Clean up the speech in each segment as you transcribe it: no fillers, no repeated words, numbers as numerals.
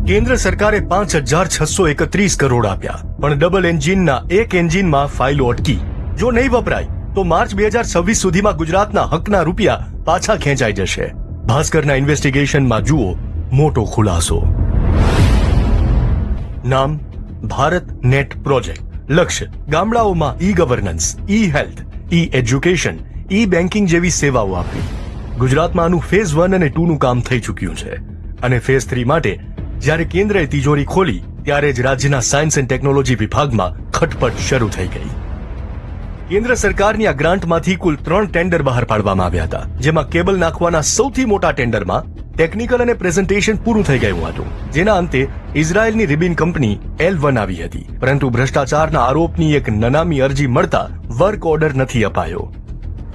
કેન્દ્ર સરકારે 5,631 કરોડ આપ્યા, પણ ડબલ એન્જિનના એક એન્જિનમાં ફાઇલો અટકી. જો નહીં વપરાય તો માર્ચ 2026 સુધીમાં ગુજરાતના હકના રૂપિયા પાછા ખેંચાઈ જશે. ભાસ્કરના ઇન્વેસ્ટિગેશનમાં જુઓ મોટો ખુલાસો. નામ ભારત નેટ પ્રોજેક્ટ. લક્ષ્ય ગામડાઓમાં ઈ ગવર્નન્સ, ઈ હેલ્થ, ઈ એજ્યુકેશન, ઈ બેન્કિંગ જેવી સેવાઓ આપવી. ગુજરાતમાં આનું ફેઝ 1 અને 2 નું કામ થઈ ચૂક્યું છે અને ફેઝ 3 માટે જ્યારે કેન્દ્રએ તિજોરી ખોલી ત્યારે જ રાજ્યના સાયન્સ એન્ડ ટેકનોલોજી વિભાગમાં ખટપટ શરૂ થઈ ગઈ. કેન્દ્ર સરકારની આ ગ્રાન્ટમાંથી કુલ 3 ટેન્ડર બહાર પાડવામાં આવ્યા હતા, જેમાં કેબલ નાખવાના સૌથી મોટા ટેન્ડરમાં ટેકનિકલ અને પ્રેઝન્ટેશન પૂરું થઈ ગયું હતું, જેના અંતે ઇઝરાયેલની રિબિન કંપની L1 આવી હતી. પરંતુ ભ્રષ્ટાચારના આરોપની એક નનામી અરજી મળતા વર્ક ઓર્ડર નથી અપાયો.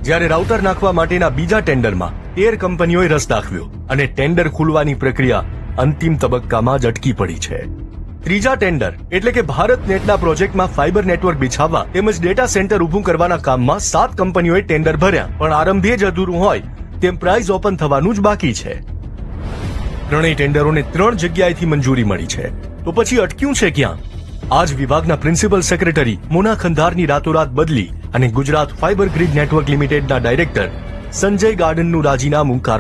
જ્યારે રાઉટર નાખવા માટેના બીજા ટેન્ડરમાં 13 કંપનીઓએ રસ દાખવ્યો અને ટેન્ડર ખુલવાની પ્રક્રિયા અંતિમ તબક્કામાં જ અટકી પડી છે. ત્રીજા ટેન્ડર એટલે કે ભારત નેટના પ્રોજેક્ટમાં ફાઇબર નેટવર્ક બિછાવવા તેમજ ડેટા સેન્ટર ઊભું કરવાના કામમાં 7 કંપનીઓએ ટેન્ડર ભર્યા, પણ આરંભે જ અધૂરું હોય તેમ પ્રાઇઝ ઓપન થવાનું જ બાકી છે. ત્રણેય ટેન્ડરોને 3 જગ્યાએથી મંજૂરી મળી છે, તો પછી અટક્યું છે ક્યાં? આજ વિભાગના પ્રિન્સિપલ સેક્રેટરી મોના ખંધારની રાતોરાત બદલી અને ગુજરાત ફાઇબર ગ્રીડ નેટવર્ક લિમિટેડના ડાયરેક્ટર સંજય ગાર્ડનનું રાજીનામું કારણ